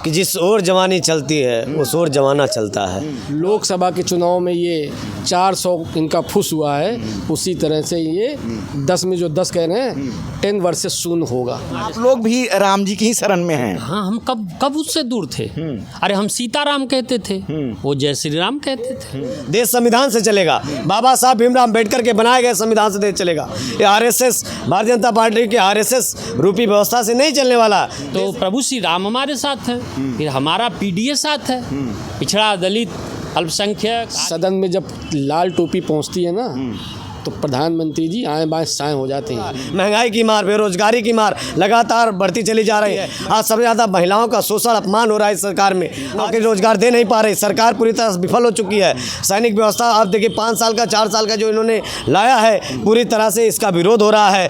कि जिस ओर जवानी चलती है उस ओर जमाना चलता है। लोकसभा के चुनाव में ये 400 इनका फुस हुआ है, उसी तरह से ये 10 में जो 10 कह रहे हैं 10 वर्सेस 0 होगा। आप लोग भी राम जी की ही शरण में हैं। हाँ, हम कब उससे दूर थे। अरे हम सीताराम कहते थे, वो जय श्री राम कहते थे। देश संविधान से चलेगा, बाबा साहब भीमराव अम्बेडकर के बनाए गए संविधान से देश चलेगा। ये आरएसएस, भारतीय जनता पार्टी की आरएसएस रूपी व्यवस्था से नहीं चलने वाला। तो प्रभु श्री राम हमारे साथ है, फिर हमारा पीडीए साथ है, पिछड़ा, दलित, अल्पसंख्यक। सदन में जब लाल टोपी पहुंचती है ना तो प्रधानमंत्री जी आए बाएं साएं हो जाते हैं। महंगाई की मार, बेरोजगारी की मार लगातार बढ़ती चली जा रही है। आज सबसे ज़्यादा महिलाओं का शोषण, अपमान हो रहा है इस सरकार में। नौकरी रोजगार दे नहीं पा रही, सरकार पूरी तरह से विफल हो चुकी है। सैनिक व्यवस्था आप देखिए 5 साल का 4 साल का जो इन्होंने लाया है, पूरी तरह से इसका विरोध हो रहा है।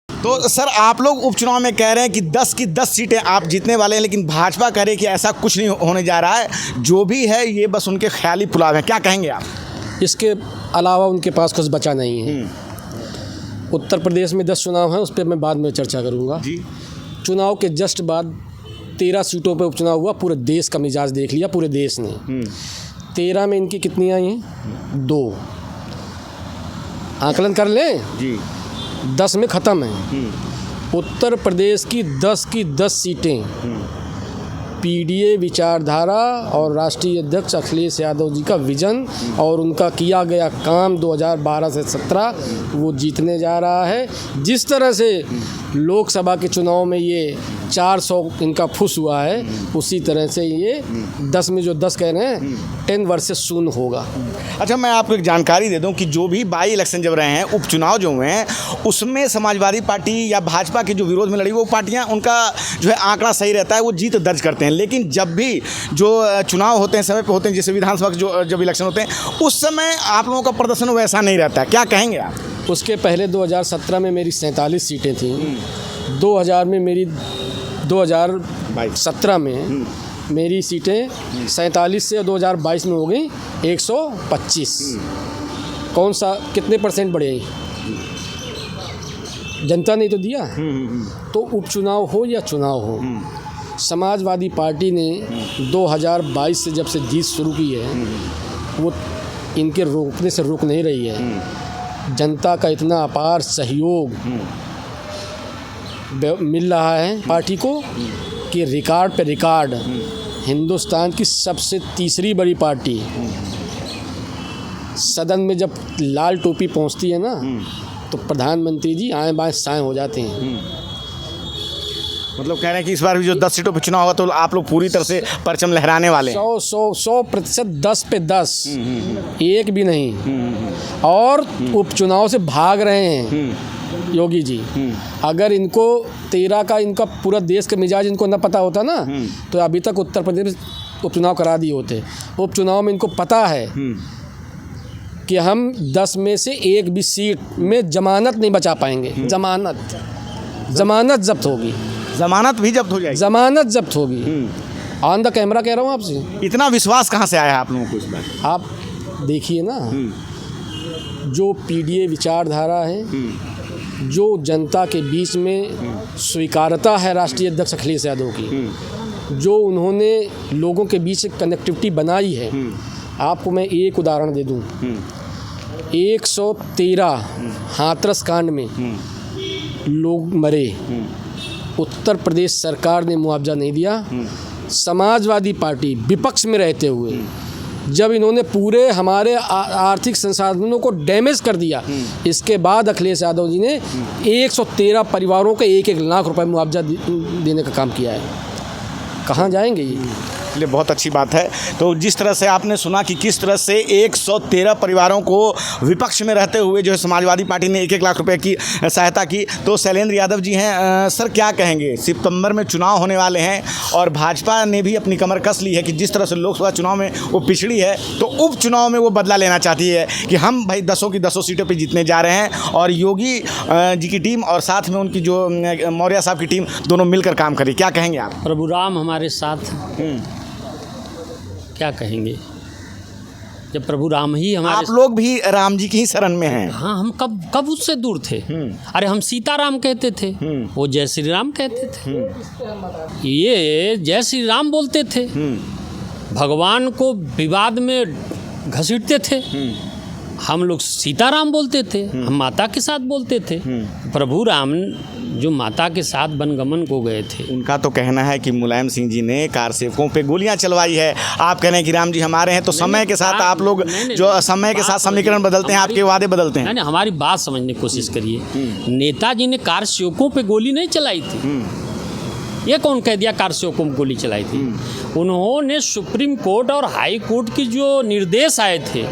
तो सर, आप लोग उपचुनाव में कह रहे हैं कि 10 की 10 सीटें आप जीतने वाले हैं, लेकिन भाजपा कह रही है कि ऐसा कुछ नहीं होने जा रहा है, जो भी है ये बस उनके ख्याली पुलाव है। क्या कहेंगे आप? इसके अलावा उनके पास कुछ बचा नहीं है। उत्तर प्रदेश में 10 चुनाव हैं, उस पर मैं बाद में चर्चा करूंगा जी। चुनाव के जस्ट बाद 13 सीटों पर उपचुनाव हुआ। पूरे देश का मिजाज देख लिया पूरे देश ने। 13 में इनकी कितनी आई हैं? 2। आकलन कर लें जी। 10 में ख़त्म है। उत्तर प्रदेश की 10 की 10 सीटें पीडीए विचारधारा और राष्ट्रीय अध्यक्ष अखिलेश यादव जी का विजन और उनका किया गया काम 2012 से 17 वो जीतने जा रहा है। जिस तरह से लोकसभा के चुनाव में ये 400 इनका फुस हुआ है, उसी तरह से ये 10 में जो 10 कह रहे हैं 10 वर्सेस 0 होगा। अच्छा, मैं आपको एक जानकारी दे दूं कि जो भी बाई इलेक्शन जब रहे हैं, उपचुनाव जो हुए हैं, उसमें समाजवादी पार्टी या भाजपा के जो विरोध में लड़ी वो पार्टियां, उनका जो है आंकड़ा सही रहता है, वो जीत दर्ज करते हैं। लेकिन जब भी जो चुनाव होते हैं, समय पे होते हैं, जैसे विधानसभा के जो जब इलेक्शन होते हैं, उस समय आप लोगों का प्रदर्शन वैसा नहीं रहता है। क्या कहेंगे आप? उसके पहले 2017 में मेरी 47 सीटें थीं। 2000 में मेरी 2017 में मेरी सीटें 47 से 2022 में हो गई 125। कौन सा कितने % बढ़े? जनता ने तो दिया। तो उपचुनाव हो या चुनाव हो, समाजवादी पार्टी ने 2022 से जब से जीत शुरू की है, वो इनके रोकने से रुक नहीं रही है। जनता का इतना अपार सहयोग मिल रहा है पार्टी को कि रिकॉर्ड पे रिकॉर्ड, हिंदुस्तान की सबसे तीसरी बड़ी पार्टी सदन में जब लाल टोपी पहुंचती है ना तो प्रधानमंत्री जी आए बाएं साएं हो जाते हैं। मतलब कह रहे हैं कि इस बार भी जो 10 सीटों पर चुनाव होगा तो आप लोग पूरी तरह से परचम लहराने वाले हैं। 100% 10 पे 10, एक भी नहीं। और उपचुनाव से भाग रहे हैं योगी जी। अगर इनको 13 का इनका पूरा देश का मिजाज इनको न पता होता ना तो अभी तक उत्तर प्रदेश में उपचुनाव करा दिए होते। उपचुनाव में इनको पता है कि हम 10 में से एक भी सीट में जमानत नहीं बचा पाएंगे। जमानत जब्त होगी। जमानत भी जब्त हो जाएगी। जमानत जब्त होगी। ऑन द कैमरा कह रहा हूँ आपसे। इतना विश्वास कहाँ से आया आप लोगों को इस बार? आप देखिए ना, जो पीडीए विचारधारा है, जो जनता के बीच में स्वीकारता है राष्ट्रीय अध्यक्ष अखिलेश यादव की, जो उन्होंने लोगों के बीच कनेक्टिविटी बनाई है। आपको मैं एक उदाहरण दे दूं। 113 हाथरस कांड में लोग मरे, उत्तर प्रदेश सरकार ने मुआवजा नहीं दिया। समाजवादी पार्टी विपक्ष में रहते हुए जब इन्होंने पूरे हमारे आर्थिक संसाधनों को डैमेज कर दिया, इसके बाद अखिलेश यादव जी ने 113 परिवारों को 1-1 लाख रुपए मुआवजा देने का काम किया है। कहाँ जाएंगे ये? ये बहुत अच्छी बात है। तो जिस तरह से आपने सुना कि किस तरह से 113 परिवारों को विपक्ष में रहते हुए जो है समाजवादी पार्टी ने 1-1 लाख रुपए की सहायता की। तो शैलेंद्र यादव जी हैं। सर, क्या कहेंगे? सितंबर में चुनाव होने वाले हैं और भाजपा ने भी अपनी कमर कस ली है कि जिस तरह से लोकसभा चुनाव में वो पिछड़ी है, तो उपचुनाव में वो बदला लेना चाहती है कि हम भाई 10 की 10 सीटों पर जीतने जा रहे हैं और योगी जी की टीम और साथ में उनकी जो मौर्य साहब की टीम दोनों मिलकर काम करें। क्या कहेंगे आप? प्रभु राम हमारे साथ, क्या कहेंगे? जब प्रभु राम ही आप हमारे, लोग भी राम जी की ही शरण में हैं। हाँ, हम कब उससे दूर थे। अरे हम सीताराम कहते थे, वो जय श्री राम कहते थे, ये जय श्री राम बोलते थे, भगवान को विवाद में घसीटते थे। हम लोग सीताराम बोलते थे, हम माता के साथ बोलते थे। प्रभु राम जो माता के साथ वनगमन को गए थे, उनका तो कहना है कि मुलायम सिंह जी ने कार सेवकों पे गोलियां चलवाई है। आप कह रहे हैं कि राम जी हमारे हैं, तो समय के साथ आप लोग जो समय के साथ समीकरण बदलते हैं, आपके वादे बदलते हैं। नहीं, हमारी बात समझने की कोशिश करिए। नेताजी ने कार सेवकों पे गोली नहीं चलाई थी। ये कौन कह दिया कार सेवकों पे गोली चलाई थी? उन्होंने सुप्रीम कोर्ट और हाई कोर्ट की जो निर्देश आए थे,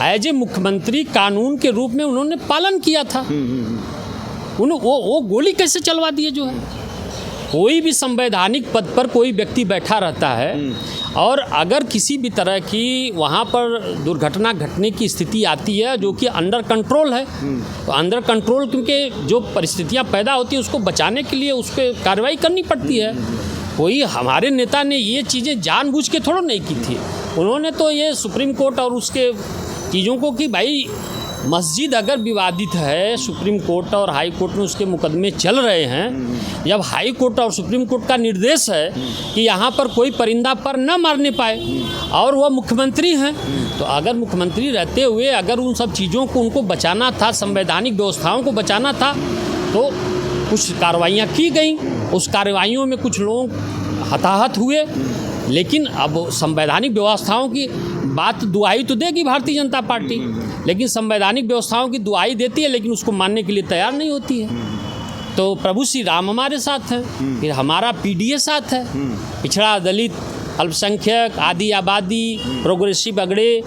एज ए मुख्यमंत्री कानून के रूप में उन्होंने पालन किया था। वो गोली कैसे चलवा दिए? जो है, कोई भी संवैधानिक पद पर कोई व्यक्ति बैठा रहता है, और अगर किसी भी तरह की वहाँ पर दुर्घटना घटने की स्थिति आती है जो कि अंडर कंट्रोल है, तो अंडर कंट्रोल क्योंकि जो परिस्थितियाँ पैदा होती हैं उसको बचाने के लिए उस पर कार्रवाई करनी पड़ती है। कोई हमारे नेता ने ये चीज़ें जानबूझ के थोड़ा नहीं की थी। उन्होंने तो ये सुप्रीम कोर्ट और उसके चीज़ों को कि भाई मस्जिद अगर विवादित है, सुप्रीम कोर्ट और हाई कोर्ट में उसके मुकदमे चल रहे हैं, जब हाई कोर्ट और सुप्रीम कोर्ट का निर्देश है कि यहाँ पर कोई परिंदा पर न मारने पाए, और वह मुख्यमंत्री हैं, तो अगर मुख्यमंत्री रहते हुए अगर उन सब चीज़ों को उनको बचाना था, संवैधानिक व्यवस्थाओं को बचाना था, तो कुछ कार्रवाइयाँ की गई। उस कार्रवाइयों में कुछ लोग हताहत हुए, लेकिन अब संवैधानिक व्यवस्थाओं की बात दुहाई तो देगी भारतीय जनता पार्टी, लेकिन संवैधानिक व्यवस्थाओं की दुहाई देती है, लेकिन उसको मानने के लिए तैयार नहीं होती है। तो प्रभु श्री राम हमारे साथ हैं, फिर हमारा पीडीए साथ है, पिछड़ा, दलित, अल्पसंख्यक, आदि आबादी, प्रोग्रेसिव अगड़े।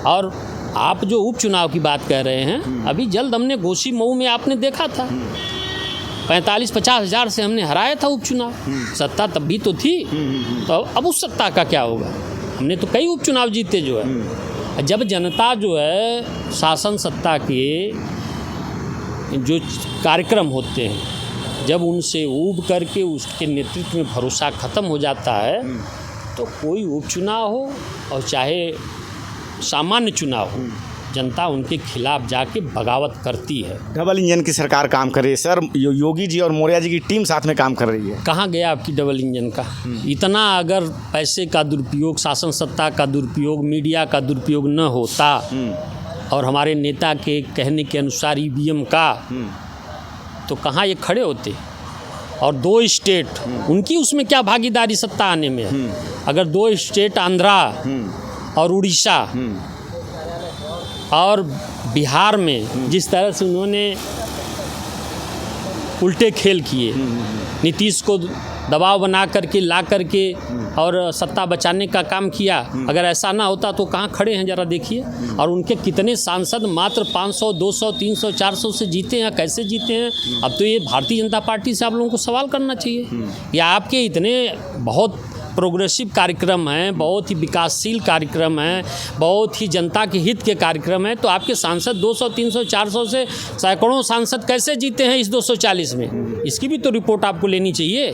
और आप जो उपचुनाव की बात कह रहे हैं, अभी जल्द हमने घोसी मऊ में आपने देखा था 45-50 हज़ार से हमने हराया था उपचुनाव। सत्ता तब भी तो थी, तो अब उस सत्ता का क्या होगा? हमने तो कई उपचुनाव जीते जो है। जब जनता जो है शासन सत्ता के जो कार्यक्रम होते हैं, जब उनसे ऊब करके उसके नेतृत्व में भरोसा ख़त्म हो जाता है, तो कोई उपचुनाव हो और चाहे सामान्य चुनाव हो, जनता उनके खिलाफ जाके बगावत करती है। डबल इंजन की सरकार काम कर रही है सर, योगी जी और मौर्य जी की टीम साथ में काम कर रही है। कहाँ गया आपकी डबल इंजन का? इतना अगर पैसे का दुरुपयोग, शासन सत्ता का दुरुपयोग, मीडिया का दुरुपयोग न होता, और हमारे नेता के कहने के अनुसार ईवीएम का, तो कहाँ ये खड़े होते? और 2 स्टेट उनकी उसमें क्या भागीदारी सत्ता आने में है? अगर 2 स्टेट आंध्रा और उड़ीसा और बिहार में जिस तरह से उन्होंने उल्टे खेल किए, नीतीश को दबाव बना करके ला करके और सत्ता बचाने का काम किया, अगर ऐसा ना होता तो कहाँ खड़े हैं ज़रा देखिए। और उनके कितने सांसद मात्र 500, 200, 300, 400 से जीते हैं, कैसे जीते हैं? अब तो ये भारतीय जनता पार्टी से आप लोगों को सवाल करना चाहिए। या आपके इतने बहुत प्रोग्रेसिव कार्यक्रम हैं, बहुत ही विकासशील कार्यक्रम हैं, बहुत ही जनता के हित के कार्यक्रम हैं, तो आपके सांसद 200, 300, 400 से सैकड़ों सांसद कैसे जीते हैं इस 240 में? इसकी भी तो रिपोर्ट आपको लेनी चाहिए।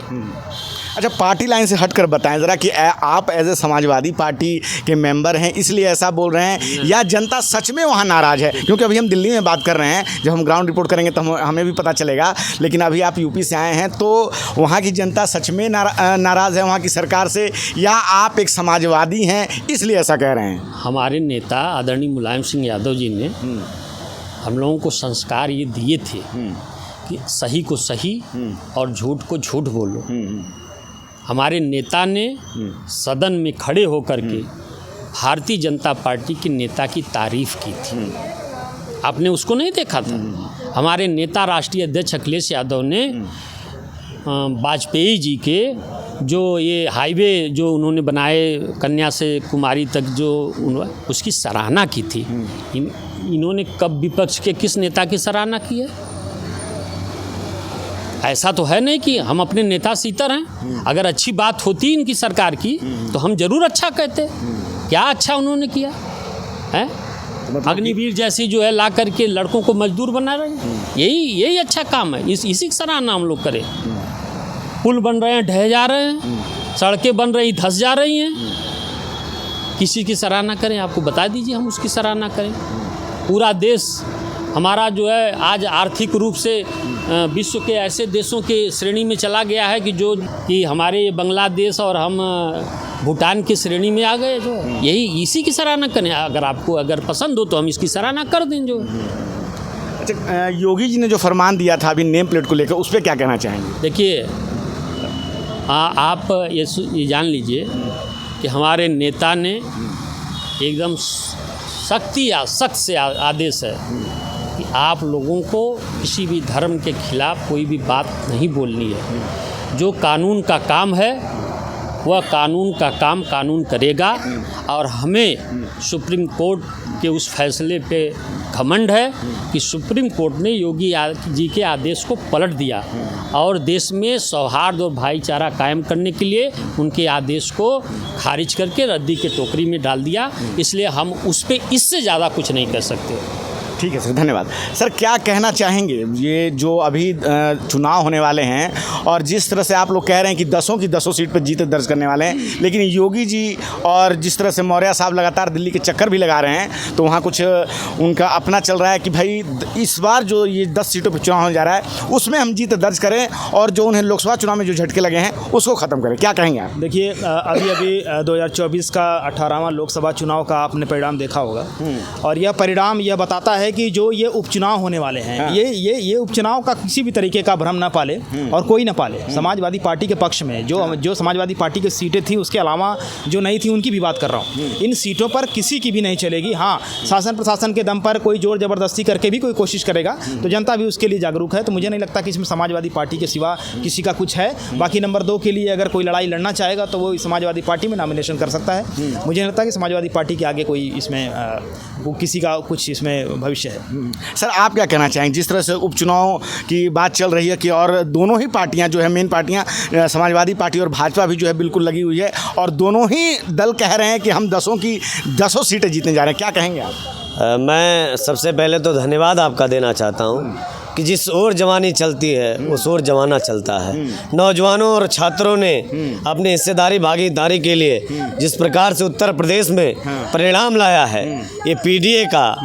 अच्छा, पार्टी लाइन से हटकर बताएं ज़रा कि आप एज ए समाजवादी पार्टी के मेंबर हैं इसलिए ऐसा बोल रहे हैं, या जनता सच में वहाँ नाराज़ है? क्योंकि अभी हम दिल्ली में बात कर रहे हैं, जब हम ग्राउंड रिपोर्ट करेंगे तो हमें भी पता चलेगा, लेकिन अभी आप यूपी से आए हैं, तो वहाँ की जनता सच में नाराज़ है वहाँ की सरकार से, या आप एक समाजवादी हैं इसलिए ऐसा कह रहे हैं? हमारे नेता आदरणीय मुलायम सिंह यादव जी ने हम लोगों को संस्कार ये दिए थे कि सही को सही और झूठ को झूठ बोलो। हमारे नेता ने सदन में खड़े होकर के भारतीय जनता पार्टी के नेता की तारीफ की थी। आपने उसको नहीं देखा था? हमारे नेता राष्ट्रीय अध्यक्ष अखिलेश यादव ने वाजपेयी जी के जो ये हाईवे जो उन्होंने बनाए कन्या से कुमारी तक, जो उसकी सराहना की थी। इन्होंने कब विपक्ष के किस नेता की सराहना की है? ऐसा तो है नहीं कि हम अपने नेता सीतर हैं। अगर अच्छी बात होती इनकी सरकार की तो हम जरूर अच्छा कहते। क्या अच्छा उन्होंने किया है? अग्निवीर जैसी जो है ला करके लड़कों को मजदूर बना रहे हैं, यही अच्छा काम है। इसी की सराहना हम लोग करें। पुल बन रहे हैं, ढह जा रहे हैं, सड़कें बन रही, धंस जा रही हैं, किसी की सराहना करें? आपको बता दीजिए, हम उसकी सराहना करें। पूरा देश हमारा जो है आज आर्थिक रूप से विश्व के ऐसे देशों के श्रेणी में चला गया है कि हमारे बांग्लादेश और हम भूटान की श्रेणी में आ गए। जो यही इसी की सराहना करें। अगर आपको अगर पसंद हो तो हम इसकी सराहना कर दें। जो अच्छा, योगी जी ने जो फरमान दिया था अभी नेम प्लेट को लेकर, उस पर क्या कहना चाहेंगे? देखिए, आप ये जान लीजिए कि हमारे नेता ने एकदम सख्त से आदेश है कि आप लोगों को किसी भी धर्म के खिलाफ कोई भी बात नहीं बोलनी है। जो कानून का काम है वह कानून का काम कानून करेगा, और हमें सुप्रीम कोर्ट के उस फैसले पे घमंड है कि सुप्रीम कोर्ट ने योगी जी के आदेश को पलट दिया और देश में सौहार्द और भाईचारा कायम करने के लिए उनके आदेश को खारिज करके रद्दी के टोकरी में डाल दिया। इसलिए हम उस पर इससे ज़्यादा कुछ नहीं कर सकते। ठीक है सर, धन्यवाद। सर, क्या कहना चाहेंगे ये जो अभी चुनाव होने वाले हैं और जिस तरह से आप लोग कह रहे हैं कि 10 की 10 सीट पर जीत दर्ज करने वाले हैं, लेकिन योगी जी और जिस तरह से मौर्य साहब लगातार दिल्ली के चक्कर भी लगा रहे हैं, तो वहाँ कुछ उनका अपना चल रहा है कि भाई इस बार जो ये 10 सीटों पर चुनाव होने जा रहा है उसमें हम जीत दर्ज करें और जो उन्हें लोकसभा चुनाव में जो झटके लगे हैं उसको ख़त्म करें। क्या कहेंगे आप? देखिए, अभी 2024 का 18वां लोकसभा चुनाव का आपने परिणाम देखा होगा, और यह परिणाम यह बताता है कि जो ये उपचुनाव होने वाले हैं, हाँ। ये उपचुनाव का किसी भी तरीके का भ्रम ना पाले और कोई ना पाले। समाजवादी पार्टी के पक्ष में जो समाजवादी पार्टी की सीटें थी उसके अलावा जो नहीं थी उनकी भी बात कर रहा हूँ। इन सीटों पर किसी की भी नहीं चलेगी। हाँ, शासन प्रशासन के दम पर कोई जोर जबरदस्ती करके भी कोई कोशिश करेगा तो जनता भी उसके लिए जागरूक है। तो मुझे नहीं लगता कि इसमें समाजवादी पार्टी के सिवा किसी का कुछ है। बाकी नंबर 2 के लिए अगर कोई लड़ाई लड़ना चाहेगा तो वो समाजवादी पार्टी में नॉमिनेशन कर सकता है। मुझे नहीं लगता कि समाजवादी पार्टी के आगे कोई इसमें किसी का कुछ इसमें भविष्य है। सर, आप क्या कहना चाहेंगे जिस तरह से उपचुनाव की बात चल रही है कि और दोनों ही पार्टियां जो है, मेन पार्टियां समाजवादी पार्टी और भाजपा भी जो है बिल्कुल लगी हुई है और दोनों ही दल कह रहे हैं कि हम 10 की 10 सीटें जीतने जा रहे हैं, क्या कहेंगे आप? मैं सबसे पहले तो धन्यवाद आपका देना चाहता हूँ कि जिस ओर जवानी चलती है उस ओर जमाना चलता है। नौजवानों और छात्रों ने अपनी हिस्सेदारी भागीदारी के लिए जिस प्रकार से उत्तर प्रदेश में परिणाम लाया है, ये पीडीए का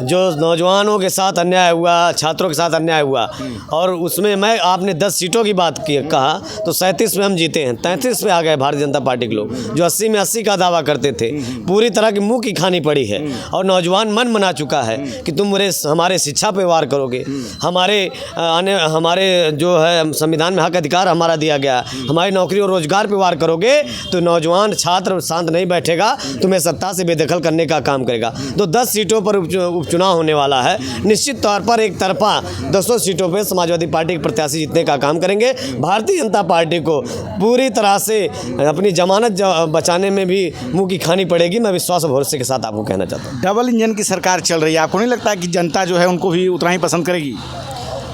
जो नौजवानों के साथ अन्याय हुआ, छात्रों के साथ अन्याय हुआ, और उसमें मैं आपने 10 सीटों की बात की कहा तो 37 में हम जीते हैं, 33 पे आ गए भारतीय जनता पार्टी के लोग जो 80 में 80 का दावा करते थे। पूरी तरह की मुँह की खानी पड़ी है और नौजवान मन बना चुका है कि तुम हमारे शिक्षा पे वार करोगे, हमारे जो है संविधान में हक अधिकार हमारा दिया गया, हमारी नौकरी और रोजगार पे वार करोगे तो नौजवान छात्र शांत नहीं बैठेगा, तुम्हें सत्ता से बेदखल करने का काम करेगा। तो 10 सीटों पर उपचुनाव होने वाला है। निश्चित तौर पर एक तरफा 10 सीटों पर समाजवादी पार्टी के प्रत्याशी जीतने का काम करेंगे। भारतीय जनता पार्टी को पूरी तरह से अपनी जमानत बचाने में भी मुँह की खानी पड़ेगी। मैं विश्वास और भरोसे के साथ आपको कहना चाहता हूँ। डबल इंजन की सरकार चल रही है, आपको नहीं लगता है कि जनता जो है उनको भी उतना ही पसंद करेगी?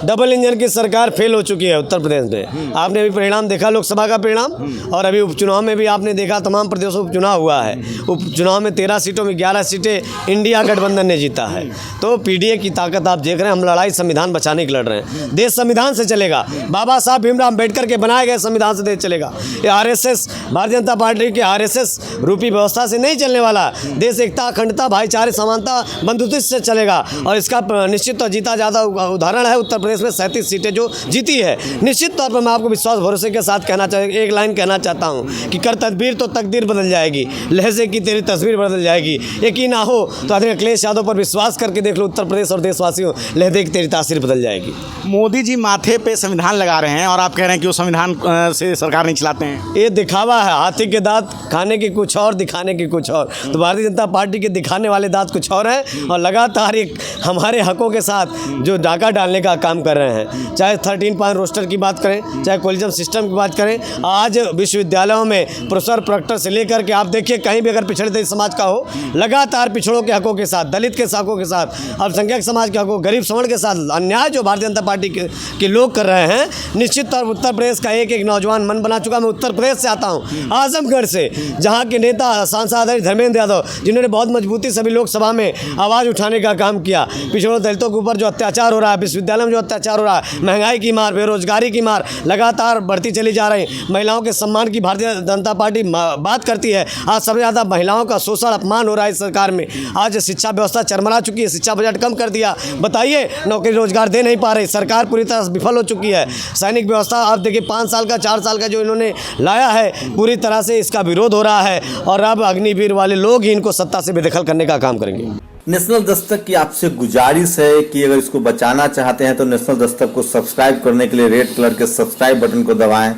डबल इंजन की सरकार फेल हो चुकी है उत्तर प्रदेश में। आपने अभी परिणाम देखा लोकसभा का परिणाम, और अभी उपचुनाव में भी आपने देखा तमाम प्रदेशों में उपचुनाव हुआ है। उपचुनाव में 13 सीटों में 11 सीटें इंडिया गठबंधन ने जीता है। तो पीडीए की ताकत आप देख रहे हैं। हम लड़ाई संविधान बचाने की लड़ रहे हैं। देश संविधान से चलेगा, बाबा साहब भीमराव अम्बेडकर के बनाए गए संविधान से देश चलेगा। ये आरएसएस, भारतीय जनता पार्टी की आरएसएस रूपी व्यवस्था से नहीं चलने वाला। देश एकता, अखंडता, भाईचारे, समानता, बंधुत्व से चलेगा। और इसका निश्चित तौर जीता ज़्यादा उदाहरण है उत्तर प्रदेश में 37 सीटें जो जीती है। निश्चित तौर पर मैं आपको विश्वास भरोसे के साथ एक लाइन कहना चाहता हूं कि कर तदबीर तो तकदीर बदल जाएगी, लहजे की तेरी तस्वीर बदल जाएगी। यकीन ना हो तो आदरणीय अखिलेश यादव पर विश्वास करके देख लो, उत्तर प्रदेश और देशवासियों, लहजे की तेरी तासीर बदल जाएगी। मोदी जी माथे पे संविधान लगा रहे हैं और आप कह रहे हैं कि वो संविधान से सरकार नहीं चलाते हैं। ये दिखावा है। हाथी के दांत खाने की कुछ और, दिखाने की कुछ और। तो भारतीय जनता पार्टी के दिखाने वाले दांत कुछ और हैं और लगातार एक हमारे हकों के साथ जो डाका डालने का काम कर रहे हैं। चाहे 13 पॉइंट रोस्टर की बात करें, चाहे कॉलेजियम सिस्टम की बात करें, आज विश्वविद्यालयों में प्रोफेसर प्रॉक्टर से लेकर के आप देखिए कहीं भी अगर पिछड़े समाज का हो, लगातार पिछड़ों के हकों के साथ, दलित के हकों के साथ, अल्पसंख्यक समाज के हकों, गरीब सवर्ण के साथ अन्याय जो भारतीय जनता पार्टी के लोग कर रहे हैं, निश्चित तौर पर उत्तर प्रदेश का एक एक नौजवान मन बना चुका। मैं उत्तर प्रदेश से आता हूँ, आजमगढ़ से, जहाँ के नेता सांसद धर्मेंद्र यादव, जिन्होंने बहुत मजबूती से भी लोकसभा में आवाज़ उठाने का काम किया। पिछड़ों दलितों के ऊपर जो अत्याचार हो रहा है, विश्वविद्यालय में जो अत्याचार हो रहा है, महंगाई की मार, बेरोजगारी की मार लगातार बढ़ती चली जा रही। महिलाओं के सम्मान की भारतीय जनता पार्टी बात करती है। आज सबसे ज़्यादा महिलाओं का शोषण अपमान हो रहा है इस सरकार में। आज शिक्षा व्यवस्था चरमरा चुकी है, शिक्षा बजट कम कर दिया। बताइए, नौकरी रोजगार दे नहीं पा रही, सरकार पूरी तरह विफल हो चुकी है। सैनिक व्यवस्था आप देखिए 5 साल का 4 साल का जो इन्होंने लाया है, पूरी तरह से इसका विरोध हो रहा है और अब अग्निवीर वाले लोग ही इनको सत्ता से बेदखल करने का काम करेंगे। नेशनल दस्तक की आपसे गुजारिश है कि अगर इसको बचाना चाहते हैं तो नेशनल दस्तक को सब्सक्राइब करने के लिए रेड कलर के सब्सक्राइब बटन को दबाएं,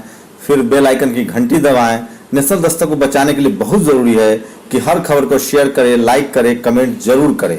फिर बेल आइकन की घंटी दबाएं। नेशनल दस्तक को बचाने के लिए बहुत जरूरी है कि हर खबर को शेयर करें, लाइक करें, कमेंट जरूर करें।